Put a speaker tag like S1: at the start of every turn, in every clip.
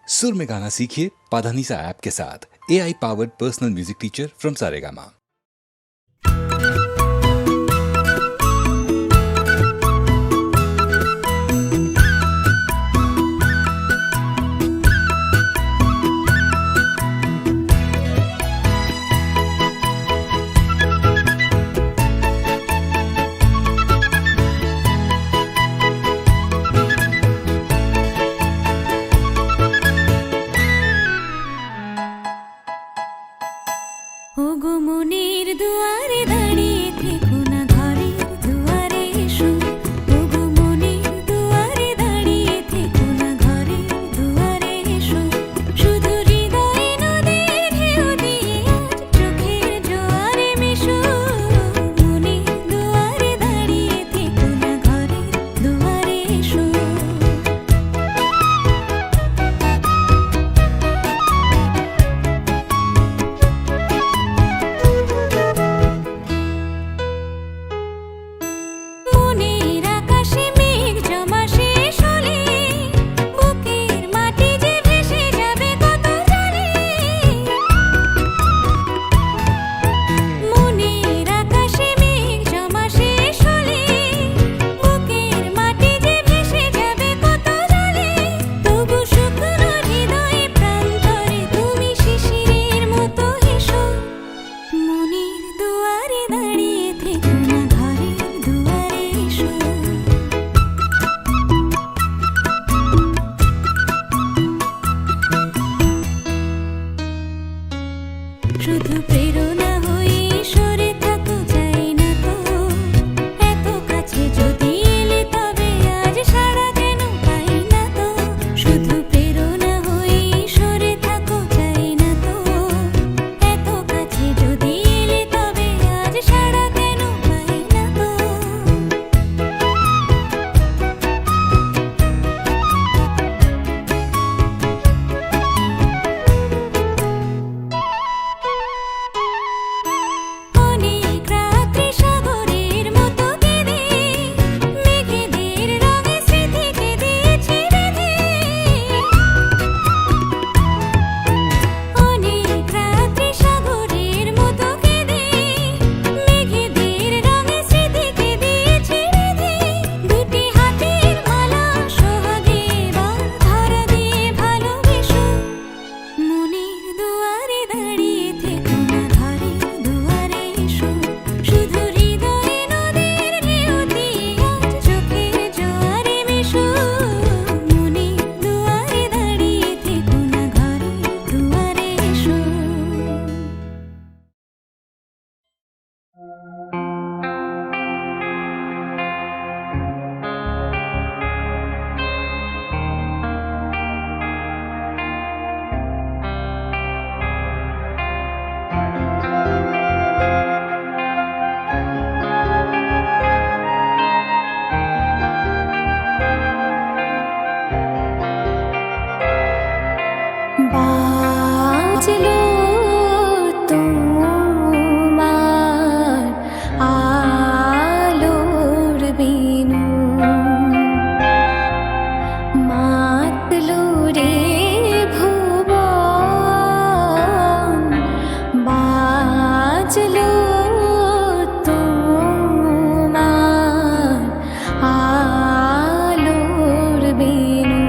S1: सुर में गाना सीखिए पाधानीसा ऐप के साथ। AI powered personal music teacher from Saregama.
S2: ওগো মনের দুয়ারে দাঁড়িয়ে থেকো না, ঘরের দুয়ারে এসো। ওগো মনের দুয়ারে দাঁড়িয়ে থেকো না, ঘরের দুয়ারে এসো। শুধু হৃদয়ে নদীর ঢেউ দিয়ে আজ চোখের জোয়ারে মেশো। মনের দুয়ারে দাঁড়িয়ে থেকো না, ঘরের দুয়ারে এসো। মনের আকাশে মেঘ জমা শেষ হলে বুকের মাটি যে ভেসে যাবে কত জলে। মনের আকাশে মেঘ জমা শেষ হলে বুকের মাটি যে ভেসে যাবে কত জলে। তবু শুকনো হৃদয়ে প্রান্তরে তুমি শিশিরের মতো হেসো। মনের দুয়ারে দাঁড়িয়ে থেকো না, ঘরের দুয়ারে এসো। শুধু প্রেরণা হয়ে সরে থাকো, চাই না তো এত কাছে যদি এলে তবে আজ সাড়া কেন পাই না তো। শুধু প্রেরণা হয়ে সরে থাকো, চাই না তো এত কাছে যদি এলে তবে আজ সাড়া কেন পাই না তো। অনেক রাত্রি সাগরের মতো কেঁদে মেঘেদের রঙে স্মৃতিকে দিয়েছি বেঁধে। অনেক রাত্রি সাগরের মতো কেঁদে মেঘেদের রঙে স্মৃতিকে দিয়েছি বেঁধে। দুটি হাতের মালা সোহাগে এবার ধরা দিয়ে ভালোবেসো। মনের দুয়ারে দাঁড়িয়ে থেকো না, ঘরের দুয়ারে এসো। শুধু হৃদয়ে নদীর ঢেউ দিয়ে আজ চোখের জোয়ারে মেশো। মনের দুয়ারে দাঁড়িয়ে থেকো না, ঘরের দুয়ারে এসো। বাজলো তোমার আলোর বেণু, মাতলো রে ভুবন। বাজলো তোমার আলোর বেণু।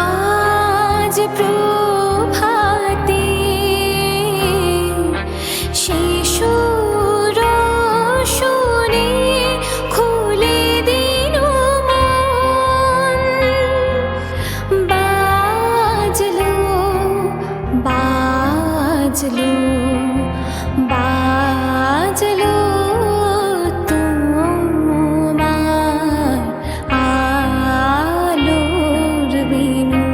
S2: আজ প্রভাতে শিশুর শুনে খুলে দিল মন। বাজলো বাজলো বাজলো তোমার আলোর বেণু।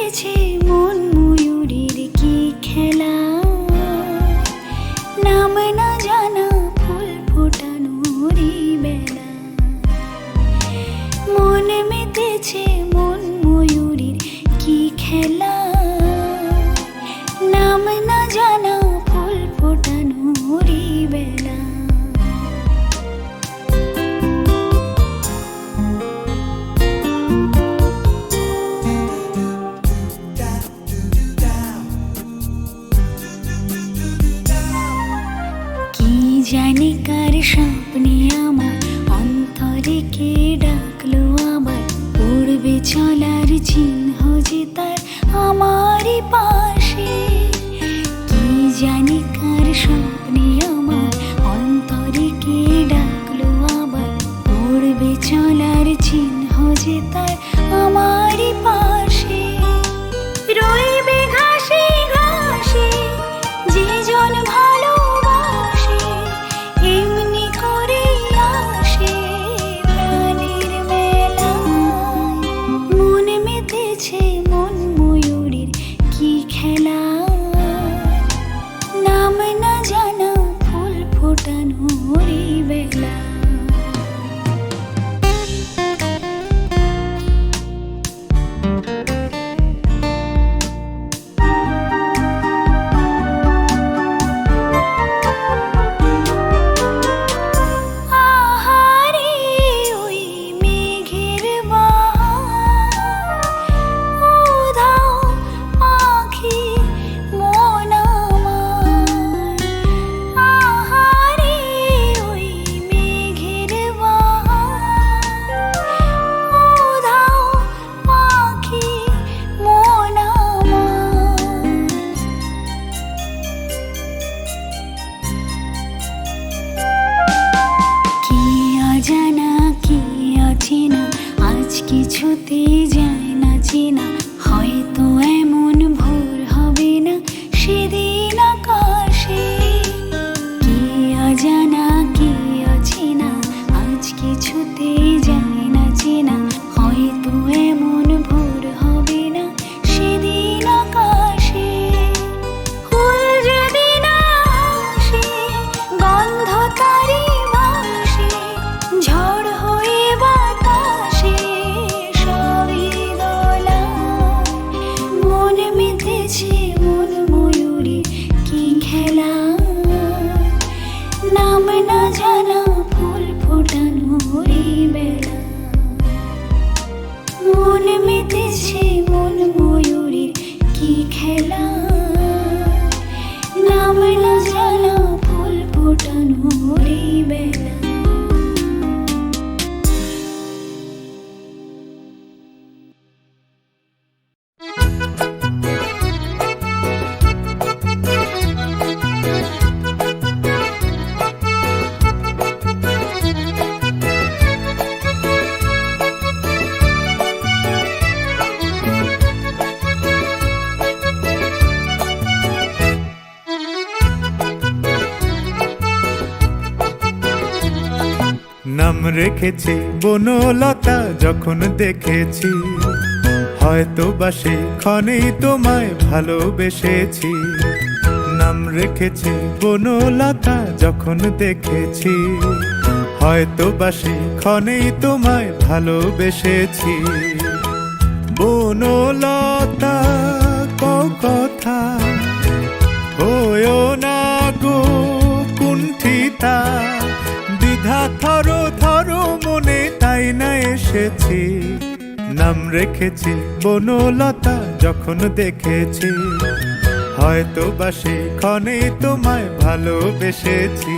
S2: মেতেছে মন ময়ূরীর কি খেলা, নাম না জানা ফুল ফোটানোরই বেলা। মন মেতেছে মন ময়ূরীর কি খেলা, নাম না জানা ফুল ফোটানোরই বেলা। জানি কার স্বপ্নে আমার অন্তরে কে ডাকলো আবার, পড়বে চলার চিহ্ন যে তার আমারই পাশে। কি জানি কার স্বপ্নে আমার অন্তরে কে ডাকলো আবার, পড়বে চলার চিহ্ন যে তার আমারই পাশে। রইবে ঘাসে ঘাসে যে জন ভালোবাসে, এমনি করে আসে প্রাণের মেলায়। মন মেতেছে মন ময়ূরীর কি খেলা, নাম না জানা ফুল ফোটানোরই বেলা। আজ কিছুতে যায় না চেনা, হয়তো এমন ভোর হবে না সেদিন আকাশে। কি অজানা কি অচেনা, আজ কিছুতে যায় না চেনা, হয়তো এমন ভোর হবে না সেদিন আকাশে। ফুল যদি না আসে গন্ধ তারি ভাসে, ঝড় হয়ে বাতাসে সবই দোলা। মন মেতেছে মন ময়ূরীর কি খেলা, নাম না জানা ফুল ফোটানোরই বেলা। মন মেতেছে মন ময়ূরীর কি খেলা, নাম না জানা ফুল ফোটানোরই বেলা।
S3: নাম রেখেছি বনলতা যখন দেখেছি, হয়তো বা সেক্ষণেই তোমায় ভালোবেসেছি। নাম রেখেছি বনলতা যখন দেখেছি, হয়তো বা সেক্ষণেই তোমায় ভালোবেসেছি। বনলতা কথা হয়ো না গো কুণ্ঠিতা, দ্বিধা থরো থরো মনে তাই না এসেছি। নাম রেখেছি বনলতা যখন দেখেছি, হয়তো বা সেক্ষণেই তোমায় ভালোবেসেছি।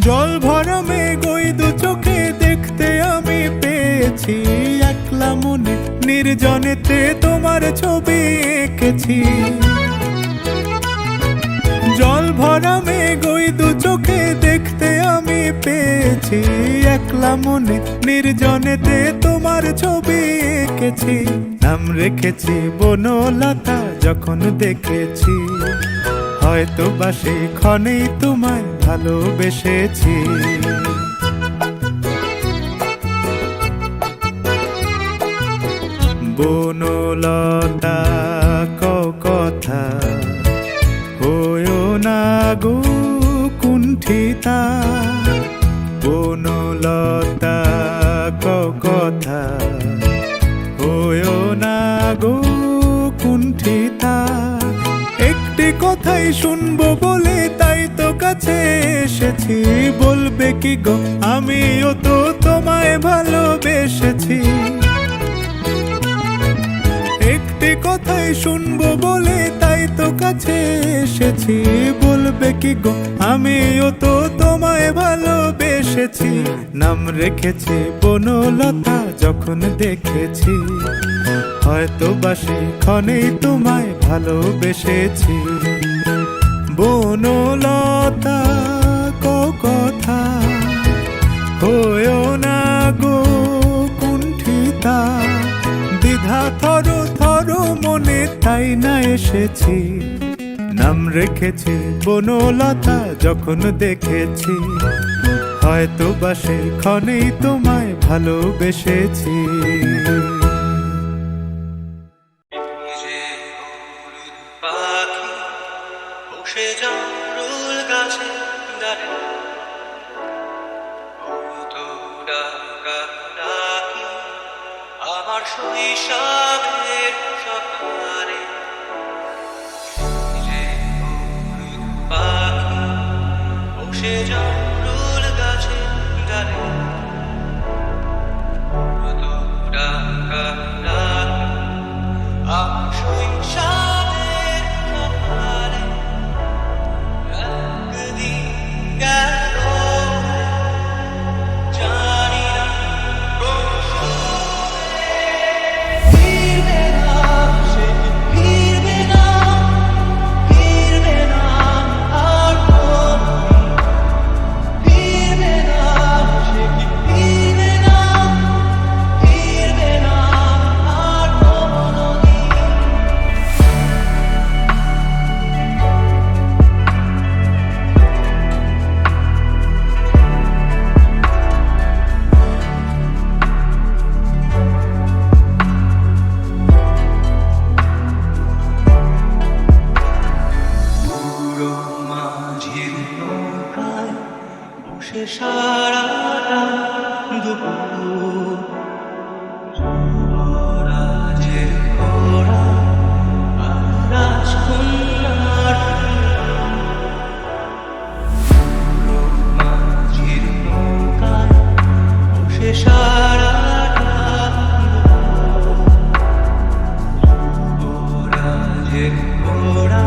S3: জল ভরা মেঘ ওই দু চোখে দেখতে আমি পেয়েছি, একলা মনে নির্জনেতে তোমার ছবি এঁকেছি। জল ভরা মেঘ ওই দু চোখে দেখতে আমি পেয়েছি, একলা মনে নির্জনেতে তোমার ছবি এঁকেছি। নাম রেখেছি বনলতা যখন দেখেছি, হয়তো বা সেক্ষণেই তোমায় ভালোবেসেছি। বনলতা কথা হয়ো না গো কুণ্ঠিতা, বনলতা কথা হয়ো না গো কুণ্ঠিতা। একটি কথাই শুনবো বলে তাই তো কাছে এসেছি, বলবে কি গো আমিও তো তোমায় ভালোবেসেছি। একটি কথাই শুনবো বলে তাই তো কাছে এসেছি, বলবে কি গো আমিও তো তোমায় ভালোবেসেছি। নাম রেখেছি বনলতা যখন দেখেছি, হয়তো বা সেক্ষণেই তোমায় ভালোবেসেছি। বনলতা কথা হয়ো না গো কুণ্ঠিতা, দ্বিধা থরো থরো মনে তাই না এসেছি। নাম রেখেছি বনলতা যখন দেখেছি, হয়তো বা সেক্ষণেই তোমায় ভালোবেসেছি।
S4: পাখি বসে জামরুল গাছে ডালে, তো ডাকা ডাকি আমার শৈশবের সকালে। যে হলুদ পাখি বসে জামরুল গাছে ডালে, তো ডাকা ডাকি আমার শৈশবের সকালে। একদিন গেল জানি না কোন সময়ে, ফিরবে না সে, ফিরবে না, ফিরবে না আর কোনদিন, ফিরবে না সে, ফিরবে না, ফিরবে না আর কোনদিন। পুরো মাঝির নৌকায় বসে সারাটা দুপুর, যুবরাজের ঘোড়া আর রাজকন্যার। পুরো মাঝির নৌকায় বসে সারাটা দুপুর, যুবরাজের ঘোড়া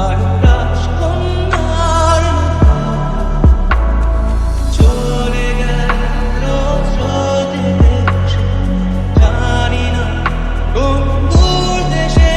S4: আর রাজকন্যার। চলে গেল স্রোতে ভেসে, জানি না কোন দূর দেশে,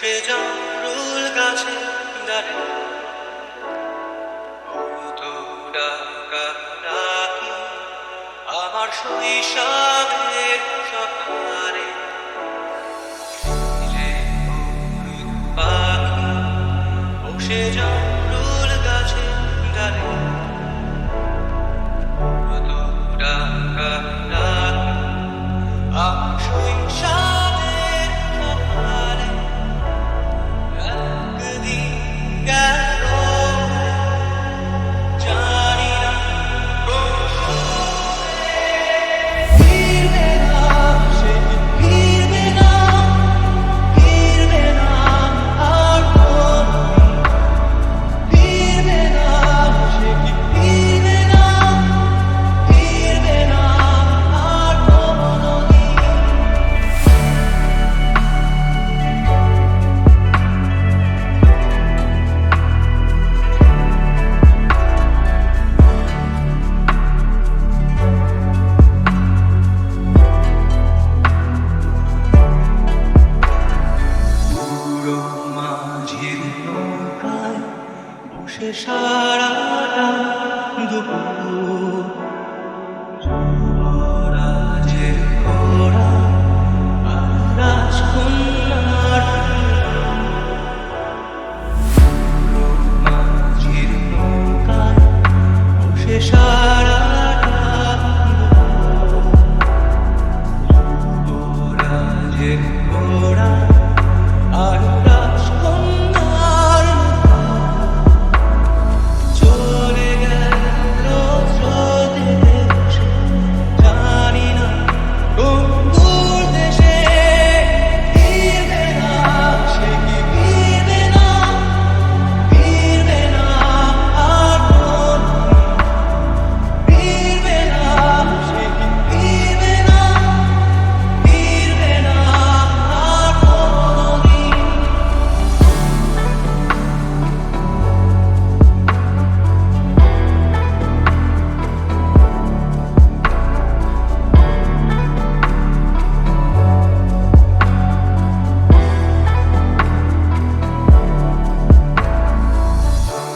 S4: বসে জামরুল গাছে দাঁড়ে তো ডাকা ডাকি আমার শৈশবের সকালে যে হলুদ পাখি বসে জামরুল গাছে দাঁড়ে তো ডাকা ডাকি আমার শৈশবের সকালে একদিন গেল জানি না ফিরবে না, সে ফিরবে না, ফিরবে না আর কোনোদিন। ফিরবে না, সে ফিরবে না, ফিরবে না আর কোনোদিন। পুরো মাঝির নৌকায় বসে সারাটা দুপুর যুবরাজের ঘোড়া আর রাজকন্যার পুরো মাঝির নৌকায় বসে সারাটা দুপুর যুবরাজের ঘোড়া আর রাজকন্যার চলে গেল স্রোতে ভেসে, জানি না কোন দূর দেশে। ফিরবে না, সে কি ফিরবে না, ফিরবে না আর কোনোদিন। ফিরবে না, সে কি ফিরবে না, ফিরবে না আর কোনোদিন।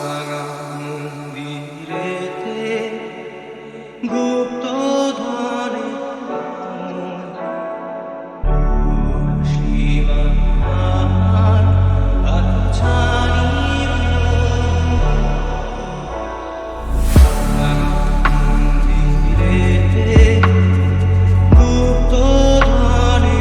S4: ভাঙা মন্দিরেতে গুপ্ত ধনে সীমার আচ্ছানির ভাঙা মন্দিরেতে গুপ্ত ধনে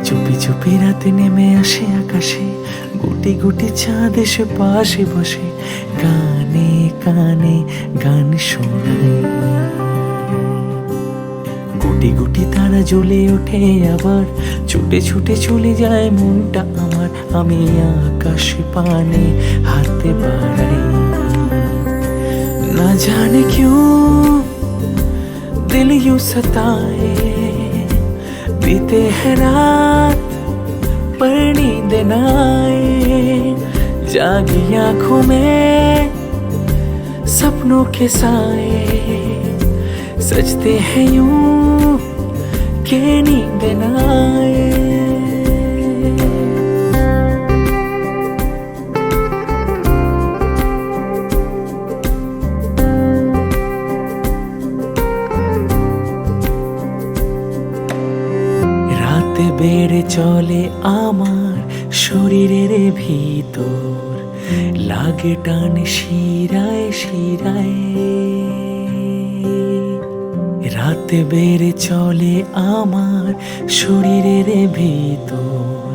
S5: চুপি চুপি রাতে নেমে আসে আকাশে, গুটি গুটি চাঁদ এসে পাশে বসে কানে কানে গান শোনায়। গুটি গুটি তারা জ্বলে ওঠে আবার, ছুটে ছুটে চলে যায় মনটা আমার। আমি আকাশ পানে হাতে বাড়াই, না জানে क्यों दिल यूं सताए। बीते है रात पर नींद न आए, जागी आंखों में सपनों के साए। सजते हैं यूं के नींद न आए। রাতে বেড়ে চলে আমার শরীরের ভিতর, লাগে টান শিরায় শিরায়। রাতে বেড়ে চলে আমার শরীরের ভিতর,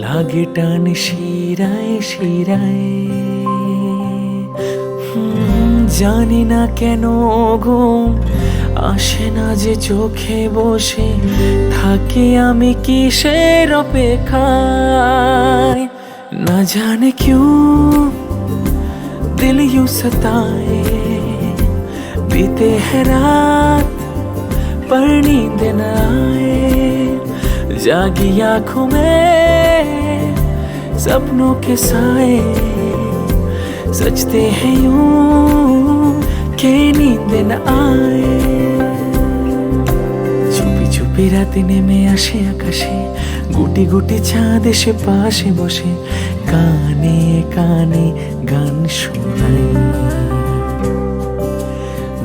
S5: লাগে টান শিরায় শিরায়। জানি না কেন ঘুম আসে না যে চোখে, বসে থাকি আমি কিসের অপেক্ষায়। না জানে क्यों दिल यूं सताए, बीते है रात पर नींद न आए। जागी आंखों में सपनों के साए, सजते हैं यूं के नींद न आए। চুপি চুপি রাতে নেমে আসে আকাশে, গুটি গুটি চাঁদ এসে পাশে বসে কানে কানে গান শোনায়।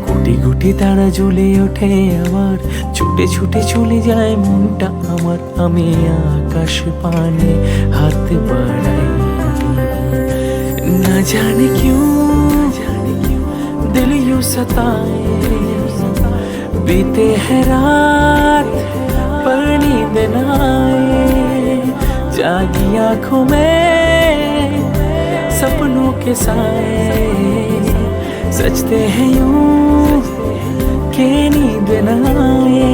S5: গুটি গুটি তারা জ্বলে ওঠে আবার, ছুটে ছুটে চলে যায় মনটা আমার। আমি আকাশ পানে হাত বাড়াই। না জানে क्यों दिल यूं सताए, बीते है रात पर नींद न आए। जागी आंखों में सपनों के साए, सजते हैं यूं के नींद न आए।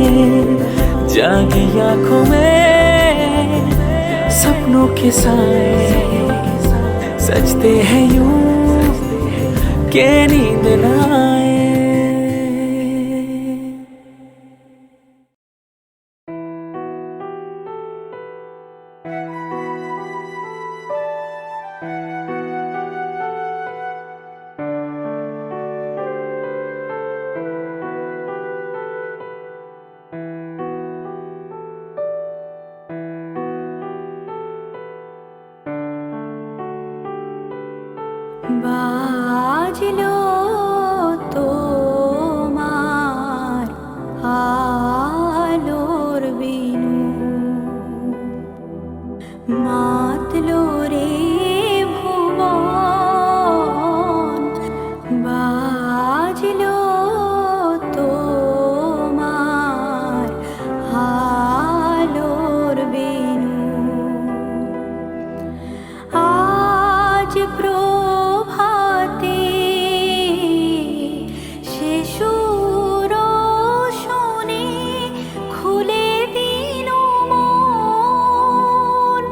S5: जागी आंखों में सपनों के साए, सजते हैं यूं के नींद न आए।
S2: বাজলো তোমার আলোর বিনু, মাতলো রে ভুবন। বাজলো তোমার আলোর বিনু, আজ প্রভাতে সে সুর শুনে খুলে দিল মন।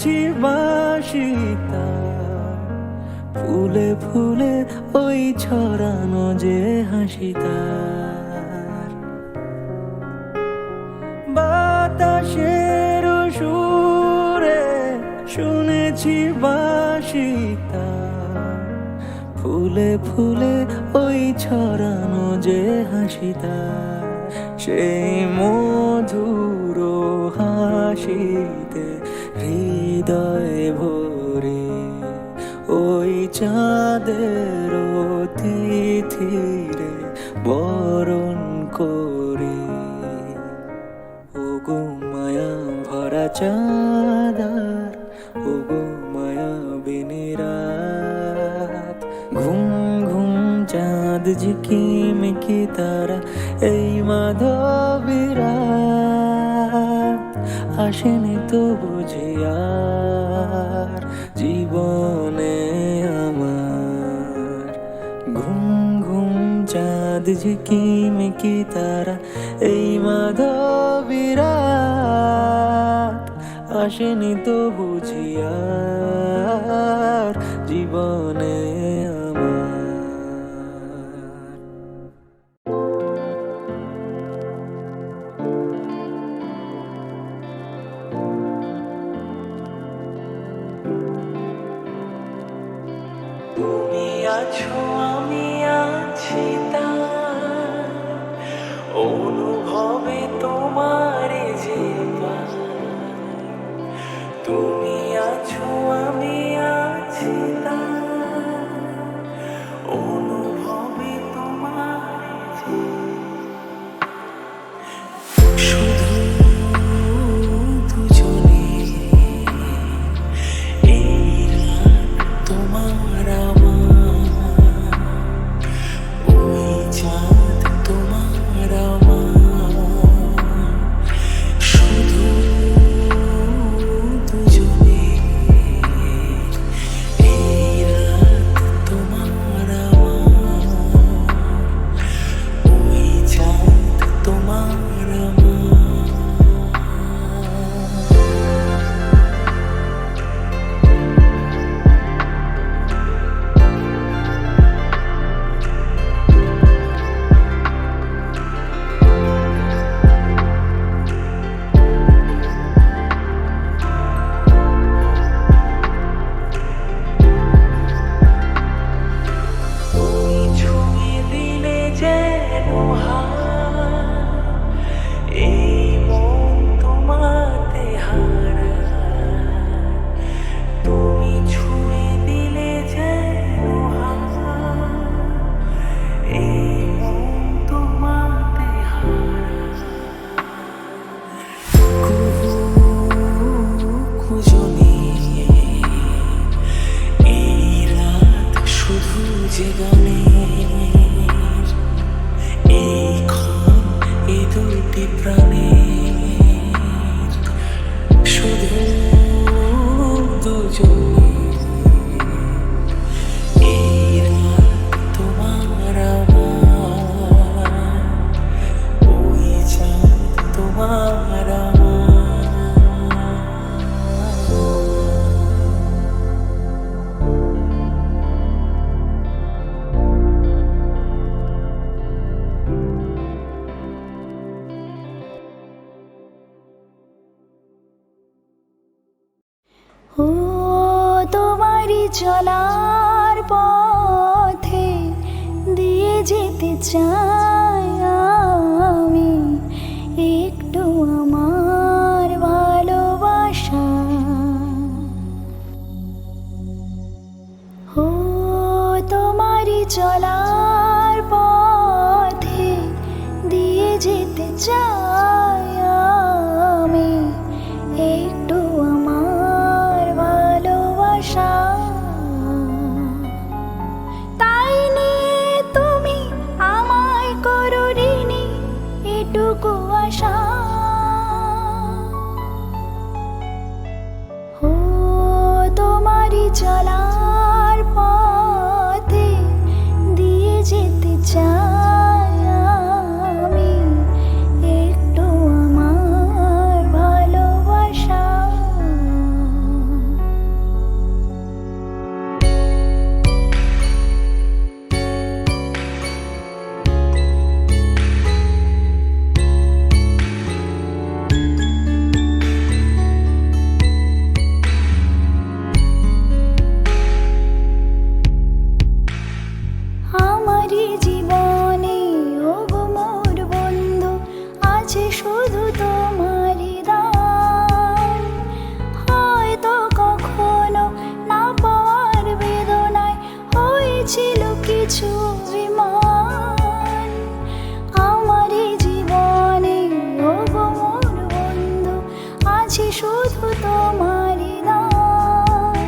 S5: শুনেছি বাঁশি তার, ফুলে ফুলে ওই ছড়ানো যে হাসি তার। বাতাসের সুরে শুনেছি বাঁশি তার, ফুলে ফুলে ওই ছড়ানো যে হাসি তার। সেই মধুর হাসিতে হৃদয় ভরে ওই চাঁদের তিথিরে বরণ করে। ওগো মায়া ভরা চাঁদার, ওগো মায়া বিনি রাত, ঘুম ঘুম চাঁদ ঝিকিমিকি তারা, এই মাধবী রাত আসেনি তো বুঝি আর জীবনে আমার। ঘুম ঘুম চাঁদ ঝিকিমিকি তারা, এই মাধবী রাত আসেনি তো বুঝি আর জীবনে আমার। তুমি আছো আমি আছি তার, অনুভবে তোমার যে পাই। তুমি আছো আমি আছি তার, অনুভবে তোমার যে। শুধু দুজনে এই রাত তোমার আমার, ওই চাঁদ তোমার আমার। শুধু দুজনে এই রাত তোমার আমার, ওই চাঁদ তোমার আমার। তুমি ছুঁয়ে দিলে যেন হাত, এই মন তোমাতে হারায়। তুমি ছুঁয়ে দিলে যেন হাত, এই মন তোমাতে হারায়। কুহু কুজনে এই রাত শুধু যে গানের, এই ক্ষণ এই দুটি প্রাণের। শুধু দুজনে এই রাত তোমার আমার, ওই চাঁদ তোমার আমার।
S2: ও তোমারই চলার পথে দিয়ে যেতে চাই আমি একটু আমার ভালোবাসা। ও তোমারই চলার পথে দিয়ে যেতে চাই আমি একটু আমার ভালোবাসা। তাই নিয়ে তুমি আমায় করো ঋণী এটুকু আশা। ও তোমারই চলার পথে দিয়ে কিছু অভিমান আমার এই জীবনে ও গো মোর বন্ধু আছে শুধু তোমারই দান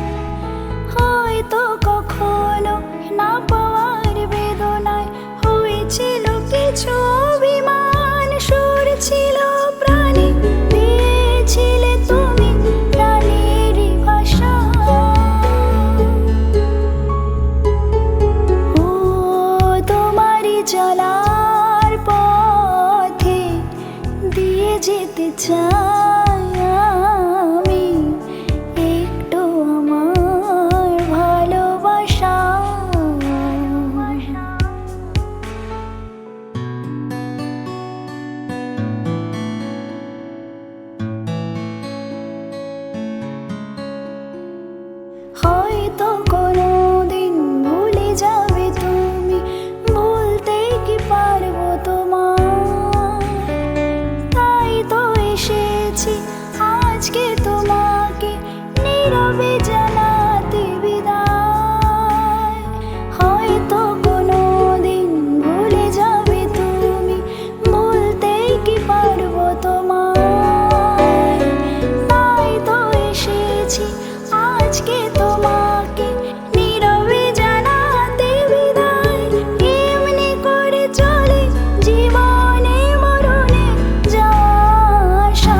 S2: হয়তো কখনো না পাওয়ার বেদনায় হয়েছিল কিছু অভিমান সুর ছিল প্রাণে দিয়েছিলে তুমি প্রাণেরই ভাষা ও তোমারই চলার পথে দিয়ে যেতে চাই আমি একটু আমার ভালোবাসা হয়তো কোনোদিন ভুলে যাবে তুমি বলতে কি পারবো তোমার তাই তো এসেছি আজকে তোমাকে নীরবে জানাতে বিদায় হয়তো কোনোদিন ভুলে যাবে তুমি বলতে কি পারবো তোমার তাই তো এসেছি আজকে তোমাকে নীরবে জানাতে বিদায় এমনি করে চলে জীবনে মরণে যাওয়া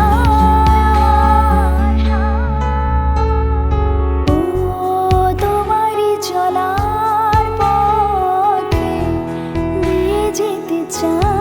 S2: ও তোমারই চলার পথে দিয়ে যেতে চাই